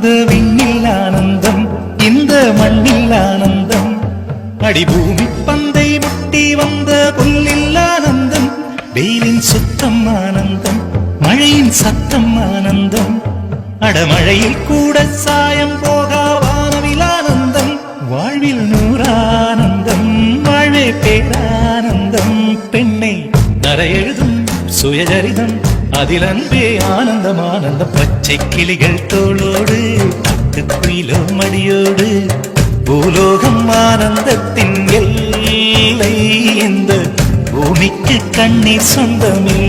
அந்த விண்ணில் ஆனந்தம், இந்த மண்ணில் ஆனந்தம், அடிபூமி பந்தை முட்டி வந்த புல்லில் ஆனந்தம், வெயிலின் சுத்தம் ஆனந்தம், மழையின் சத்தம் ஆனந்தம், அடமழையில் கூட சாயம் போகா வானவில் ஆனந்தம், வாழ்வில் நூறானந்தம், வாழ்வே பேரானந்தம், பெண்ணை நரையெழுதும் சுயஜரிதம், அதில் அன்பே ஆனந்தம் ஆனந்தம், பச்சை கிளிகள் தோளோடு குயிலோ மடியோடு, பூலோகம் ஆனந்தத்தின் எல்லை, இந்த பூமிக்கு கண்ணீர் சொந்தமே.